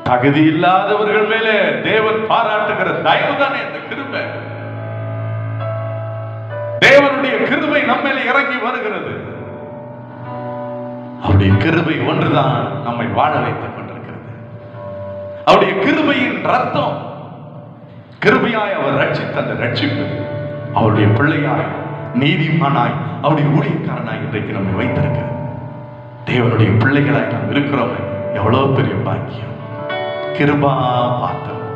தகுதி இல்லாதவர்கள் மேலே தேவன் பாராட்டுகிற தயவு தானே இந்த கிருபை. தேவனுடைய கிருபை நம்ம மேலே இறங்கி வருகிறது. அவருடைய கிருபை ஒன்றுதான் நம்மை வாழ வைத்துக் கொண்டிருக்கிறது. அவருடைய கிருபையின் ரத்தம், கிருபையாய் அவர் ரட்சித்த அந்த ரட்சிப்பு, அவருடைய பிள்ளையாய், நீதிமானாய், அவருடைய ஊழியக்காரனாய் இன்றைக்கு நம்மை வைத்திருக்கிறார். தேவனுடைய பிள்ளைகளாய் நாம் இருக்கிறோம். எவ்வளவு பெரிய பாக்கியம். கிருபா பாத்திரம்.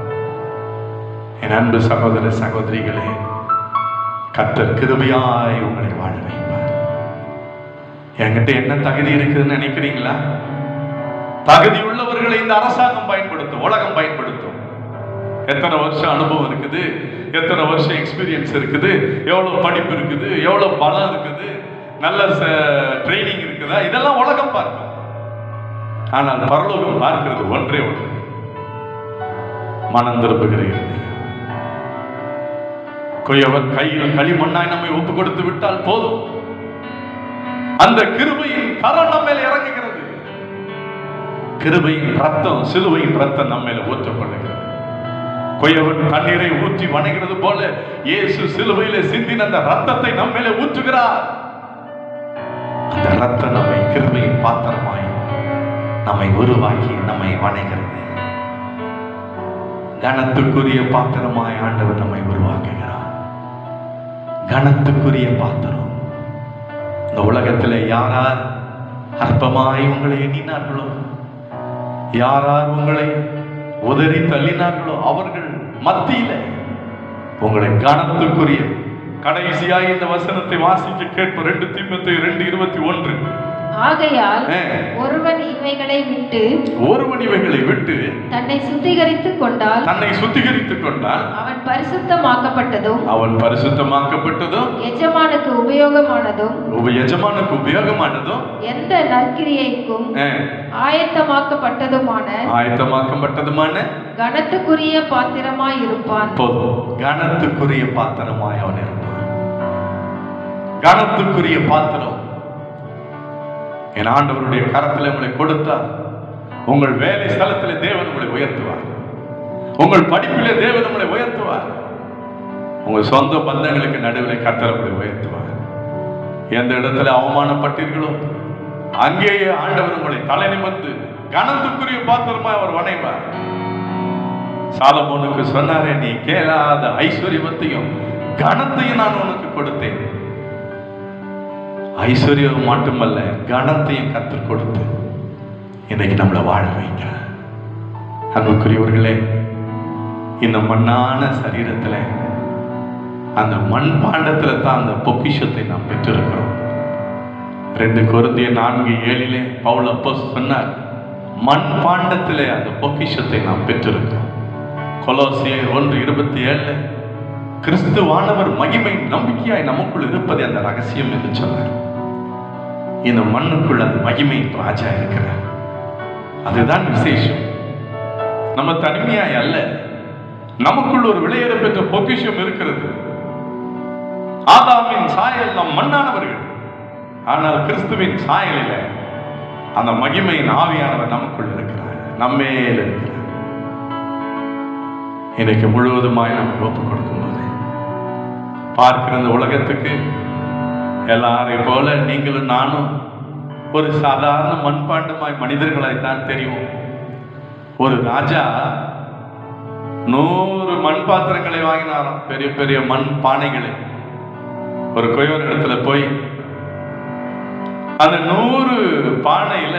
என் அன்பு சகோதர சகோதரிகளே, கர்த்தர் கிருபையாய் உங்களை வாழ வைப்பார். என்கிட்ட என்ன தகுதி இருக்குதுன்னு நினைக்கிறீங்களா? தகுதி உள்ளவர்களை இந்த அரசாங்கம் பயன்படுத்தும், உலகம் பயன்படுத்தும். எத்தனை வருஷம் அனுபவம் இருக்குது, எத்தனை வருஷம் எக்ஸ்பீரியன்ஸ் இருக்குது, எவ்வளவு படிப்பு இருக்குது, எவ்வளவு பலம் இருக்குது, நல்ல ட்ரைனிங் இருக்குதா, இதெல்லாம் உலகம் பார்க்கும். ஆனால் பரலோகம் பார்க்கிறது ஒன்றே ஒன்று, மனம் திரும்புகிற இருதயம். கொய்யவர் கையில் களிமண்ணாய் நம்மை ஒப்பு கொடுத்து விட்டால் போதும், அந்த கிருபையின் கரம் நம்ம மேல இறங்குகிறது. கிருபையின் ரத்தம், சிலுவையின் ரத்தம் நம்ம மேல ஊற்றப்படுகிறது. கொய்யவன் தண்ணீரை ஊற்றி வணங்குகிறது போல இயேசு சிலுவையிலே சிந்தின அந்த ரத்தத்தை நம்ம மேல ஊற்றுகிறார். அந்த ரத்தம் நம்மை கிருபையின் பாத்திரமாய் நம்மை உருவாக்கி நம்மை வணங்குகிறது. கனத்துக்குரிய பாத்திரமாய் ஆண்டவர் நம்மை உருவாக்குகிறார். கனத்துக்குரிய பாத்திரம். இந்த உலகத்தில் யாரார் அற்பமாய் உங்களை எண்ணினார்களோ, யாரார் உங்களை உதறி தள்ளினார்களோ, அவர்கள் மத்தியில உங்களை கனத்துக்குரிய, கடைசியாக இந்த வசனத்தை வாசிக்க கேட்போம். 2 தீமோத்தேயு 2:21. ஆகையால் ஒருவன் இவைகளை விட்டு தன்னை சுத்திகரித்துக் கொண்டால் அவன் பரிசுத்தமாக்கப்பட்டதும் எஜமானுக்கு உபயோகமானதும் எந்த நற்கிரியைக்கும் ஆயத்தமாக்கப்பட்டதுமான கனத்துக்குரிய பாத்திரமாய் இருப்பான். கனத்துக்குரிய பாத்திரமாய் அவன் இருப்பான். கனத்துக்குரிய பாத்திரம். என் ஆண்டவருடைய கரத்தில் உங்களை கொடுத்தார். உங்கள் வேலை ஸ்தலத்தில் தேவன் உங்களை உயர்த்துவார். உங்கள் படிப்பிலே தேவன் உங்களை உயர்த்துவார். உங்கள் சொந்த பந்தங்களுக்கு நடுவில் கர்த்தர் உங்களை உயர்த்துவார். எந்த இடத்துல அவமானப்பட்டீர்களோ அங்கேயே ஆண்டவர் உங்களை தலை நிமிர்ந்து கனத்துக்குரிய பாத்திரமாய் அவர் வணைவார். சாலமோனுக்கு சொன்னாரே, நீ கேளாத ஐஸ்வர்யத்தையும் கனத்தையும் நான் உனக்கு கொடுத்தேன். ஐஸ்வர்யம் மட்டுமல்ல, கனத்தையும் கற்றுக் கொடுத்து இன்னைக்கு நம்மளை வாழ வைக்க. அன்புக்குரியவர்களே, இந்த மண்ணான சரீரத்துல, அந்த மண் பாண்டத்துல தான் அந்த பொக்கிஷத்தை நாம் பெற்றிருக்கிறோம். 2 கொரிந்தியர் 4:7 பவுல் அப்போஸ்தலன் சொன்னார், மண் பாண்டத்திலே அந்த பொக்கிஷத்தை நாம் பெற்றிருக்கிறோம். கொலோசியர் 1:27 கிறிஸ்துவானவர் மகிமை நம்பிக்கையாய் நமக்குள் இருப்பது அந்த ரகசியம் என்று சொன்னார். இந்த மண்ணுக்குள் அந்த மகிமை ராஜா இருக்கிறார். அதுதான் விசேஷம். நம்ம தனிமையாய் அல்ல, நமக்குள் ஒரு விலையேற பெற்ற பொக்கிஷம் இருக்கிறது. ஆதாமின் சாயல் நம் மண்ணானவர்கள், ஆனால் கிறிஸ்துவின் சாயலில் அந்த மகிமையின் ஆவியானவர் நமக்குள் இருக்கிறார், நம்மேல் இருக்கிறார். இன்னைக்கு முழுவதுமாய் நம்ம ஒப்பு கொடுக்கும்போது பார்க்கிற இந்த உலகத்துக்கு எல்லாரையும் போல நீங்களும் நானும் ஒரு சாதாரண மண்பாண்டமாய் மனிதர்களாய்த்தான் தெரியும். ஒரு ராஜா 100 மண் பாத்திரங்களை வாங்கினாராம், பெரிய பெரிய மண் பானைகளை. ஒரு கொய்வன் இடத்துல போய் அந்த 100 பானையில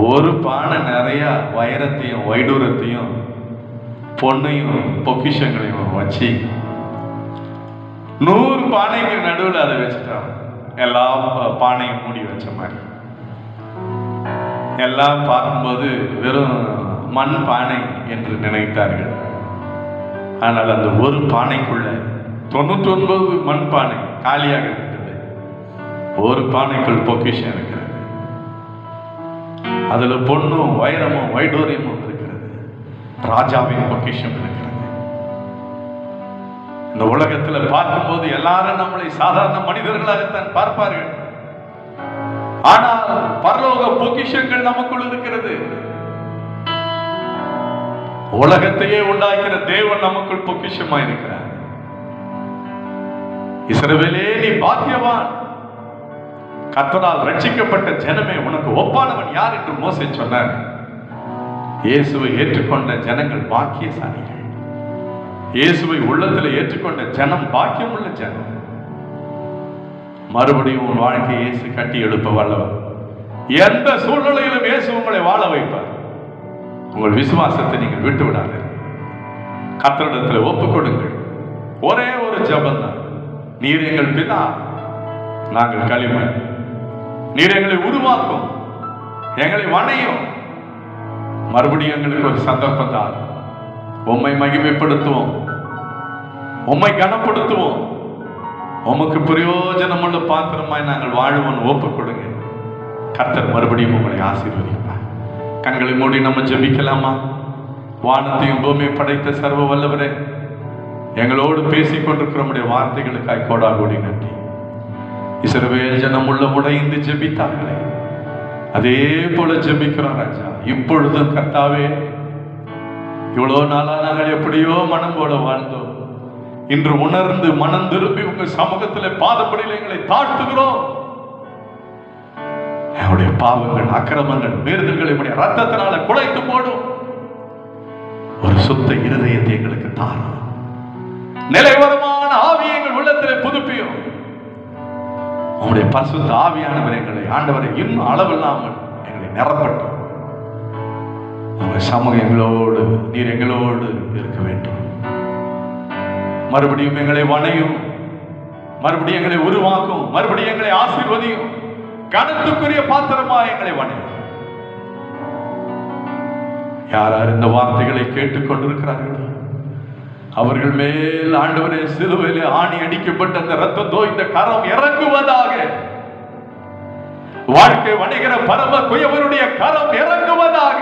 ஒரு பானை நிறைய வைரத்தையும் வைடூரத்தையும் பொண்ணையும் பொக்கிஷங்களையும் வச்சு 100 பானைக்கு நடுவில் அதை வச்சுட்டான். எல்லா பானையும் மூடி வச்ச மாதிரி. எல்லாம் பார்க்கும்போது வெறும் மண் பானை என்று நினைத்தார்கள். ஆனால் அந்த ஒரு பானைக்குள்ள 99 மண் பானை காலியாக இருக்கிறது. ஒரு பானைக்குள் பொக்கிஷம் இருக்கிறது. அதுல பொண்ணும் வைரமும் வைடூரியமும் இருக்கிறது. ராஜாவின் பொக்கிஷம் இருக்கிறது. இந்த உலகத்துல பார்க்கும்போது எல்லாரும் நம்மளை சாதாரண மனிதர்களாகத்தான் பார்ப்பார்கள். ஆனால் பரலோக பொக்கிஷங்கள் நமக்குள் இருக்கிறது. உலகத்தையே உண்டாக்கிற தேவன் நமக்குள் பொக்கிஷமாய் இருக்கிறார். இஸ்ரவேலே, நீ பாக்கியவான், கர்த்தரால் ரட்சிக்கப்பட்ட ஜனமே, உனக்கு ஒப்பானவன் யார் என்று மோசே சொன்னார். இயேசுவை ஏற்றுக்கொண்ட ஜனங்கள் பாக்கியசாலிகள். இயேசுவை உள்ளத்தில் ஏற்றுக்கொண்ட ஜனம் பாக்கியம் உள்ள ஜனம். மறுபடியும் உன் வாழ்க்கையை இயேசு கட்டி எழுப்ப வல்லவர். எந்த சூழ்நிலையிலும் இயேசு உங்களை வாழ வைப்பார். உங்கள் விசுவாசத்தை நீங்கள் விட்டு விடாது. கர்த்தரிடத்தில் ஒப்புக் கொடுங்கள். ஒரே ஒரு ஜெபம் தான். நீர் எங்கள் பிதா, நாங்கள் களிமண். நீர் எங்களை உருவாக்கும், எங்களை வணையும். மறுபடியும் எங்களுக்கு ஒரு சந்தர்ப்பம் தான். உம்மை மகிமைப்படுத்துவோம், உம்மை கனப்படுத்துவோம். உமக்கு பிரயோஜனமுள்ள பாத்திரமாய் நாங்கள் வாழ்வோம். ஒப்புக் கொடுங்க. கர்த்தர் மறுபடியும் உங்களை ஆசீர்வதிப்பார். கண்களை மூடி நம்ம ஜெபிக்கலாமா? வானத்தையும் பூமியை படைத்த சர்வ வல்லவரே, எங்களோடு பேசிக் கொண்டிருக்கிற நம்முடைய வார்த்தைகளுக்காய் கோடாகோடி நன்றி. இஸ்ரவேல் ஜனம் உள்ள உடைந்து ஜெபித்தார்களே, அதே போல ஜெபிக்கிறோம் ராஜா. இப்பொழுதும் கர்த்தாவே, இவ்வளோ நாளா நாங்கள் எப்படியோ மனம் போல வாழ்ந்தோம். இன்று உணர்ந்து மனம் திரும்பி உங்க சமூகத்தில் பாதப்படியில் எங்களை தாழ்த்துகிறோம். என்னுடைய பாவங்கள், அக்கிரமங்கள், மீறுதல்களை உடைய ரத்தத்தினால குலைத்து போடும். ஒரு சுத்த இருதயத்தை எங்களுக்கு தாரும். நிலைவரமான ஆவியை எங்கள் உள்ளத்தில் புதுப்பியும். உங்களுடைய பரிசுத்த ஆவியானவர் எங்களை, ஆண்டவரை, இன்னும் அளவில்லாமல் எங்களை நிரப்பட்டும். உங்கள் சமூகம் எங்களோடு, நீர் எங்களோடு இருக்க வேண்டும். மறுபடியும் எங்களை வணையும், மறுபடியும் எங்களை உருவாக்கும், மறுபடியும் எங்களை ஆசீர்வதியும். கனத்துக்குரிய பாத்திரமா எங்களை வணையும். யார் யார் இந்த வார்த்தைகளை கேட்டுக் கொண்டிருக்கிறார்களோ அவர்கள் மேல் ஆண்டவரே சிலுவையிலே ஆணி அடிக்கப்பட்ட அந்த ரத்தம் தோய்ந்த கரம் இறங்குவதாக. வாழ்க்கை வணிகர பரம குயவருடைய கரம் இறங்குவதாக.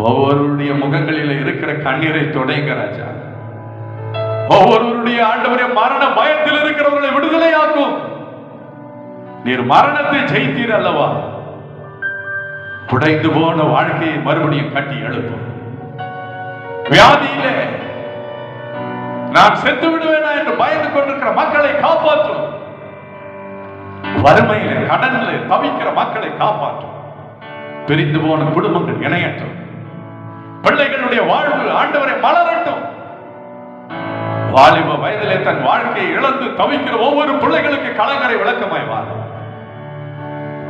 ஒவ்வொருடைய முகங்களில் இருக்கிற கண்ணீரை தொடைங்க ராஜா. ஒவ்வொருவருடைய ஆண்டவரே மரண பயத்தில் இருக்கிறவர்களை விடுதலையாக்கும். நீர் மரணத்தை ஜெயித்தீர் அல்லவா? உடைந்து போன வாழ்க்கையை மறுபடியும் கட்டி எழுப்பும். வியாதியிலே நான் செத்து விடுவேனா என்று பயந்து கொண்டிருக்கிற மக்களை காப்பாற்றும். வறுமையிலே, கடனிலே தவிக்கிற மக்களை காப்பாற்றும். பிரிந்து போன குடும்பங்கள் இணையட்டும். பிள்ளைகளுடைய வாழ்வு ஆண்டவரை மலரட்டும். வாலிப வயதிலே தன் வாழ்க்கையை இழந்து தவிக்கிற ஒவ்வொரு பிள்ளைகளுக்கு கலங்கரை விளக்கமாய் வாழும்.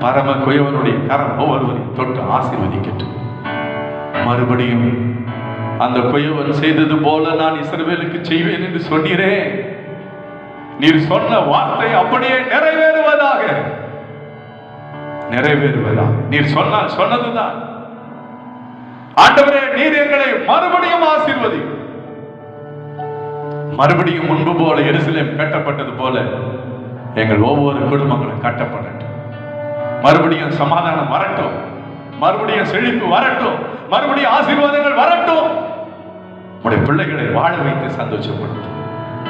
பரம குயவனுடைய கரம் ஒவ்வொருவரையும் தொட்டு ஆசீர்வதிக்கட்டும். மறுபடியும் அந்த குயவன் செய்தது போல நான் இஸ்ரவேலுக்கு செய்வேன் என்று சொன்னீரே, நீர் சொன்ன வார்த்தை அப்படியே நிறைவேறுவதாக. நிறைவேறுவதாக. நீர் சொன்னால் சொன்னதுதான். ஆண்டவரே, நீர் எங்களை மறுபடியும் ஆசீர்வதி. மறுபடியும் முன்பு போல எருசலேம் கட்டப்பட்டது போல எங்கள் ஒவ்வொரு குடும்பங்களும் கட்டப்படட்டும். மறுபடியும் சமாதானம் வரட்டும். மறுபடியும் செழிப்பு வரட்டும். மறுபடியும் ஆசீர்வாதங்கள் வரட்டும். உடைய பிள்ளைகளை வாழ வைத்து சந்தோஷப்படுத்தும்.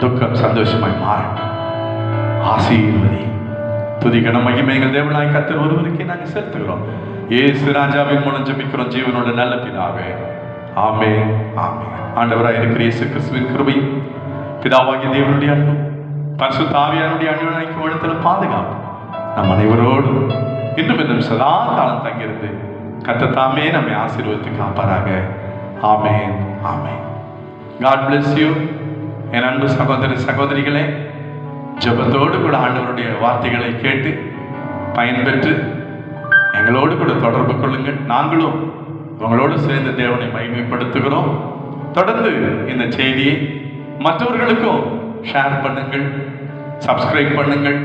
துக்கம் சந்தோஷமாய் மாறட்டும். ஆசீர்வதி. துதிகன மகிமைகள் தேவனாய் கர்த்தர் ஒருவருக்கே நாங்கள் செலுத்துகிறோம். இயேசு ராஜாவின் மூலம் ஜெபிக்கிறோம் ஜீவனோட நல்ல பிதாவே. ஆமென் ஆமென். ஆண்டவராய் இருக்கிற இயேசு கிறிஸ்துவின் கிருபையும் பிதாவாகிய தேவனுடைய அன்பும் பரிசுத்த ஆவியானுடைய அன்பும் இடத்துல பாதுகாப்பு நம் அனைவரோடும் இன்னும் சதா காலம் தங்கியிருந்து கர்த்தர் நம்மை ஆசீர்வதித்து காப்பாராக. ஆமென் ஆமென். God bless you. என் அன்பு சகோதர சகோதரிகளே, ஜெபத்தோடு கூட ஆண்டவருடைய வார்த்தைகளை கேட்டு பயன்பெற்று எங்களோடு கூட தொடர்பு கொள்ளுங்கள். நாங்களும் உங்களோடு சேர்ந்து தேவனை மகிமைப்படுத்துகிறோம். தொடர்ந்து இந்த செய்தியை மற்றவர்களுக்கும் ஷேர் பண்ணுங்கள், சப்ஸ்கிரைப் பண்ணுங்கள்,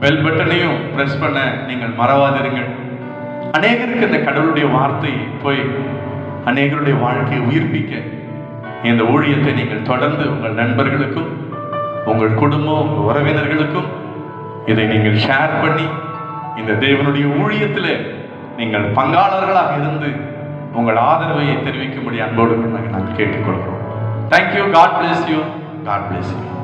பெல் பட்டனையும் பிரஸ் பண்ண நீங்கள் மறவாதிருங்கள். அநேகருக்கு இந்த கடவுளுடைய வார்த்தை போய் அநேகருடைய வாழ்க்கையை உயிர்ப்பிக்க இந்த ஊழியத்தை நீங்கள் தொடர்ந்து உங்கள் நண்பர்களுக்கும் உங்கள் குடும்பம் உங்கள் உறவினர்களுக்கும் இதை நீங்கள் ஷேர் பண்ணி இந்த தேவனுடைய ஊழியத்தில் நீங்கள் பங்காளர்களாக இருந்து உங்கள் ஆதரவை தெரிவிக்கும்படி அன்போடு நாங்கள் கேட்டுக்கொள்கிறோம். Thank you. God bless you. God bless you.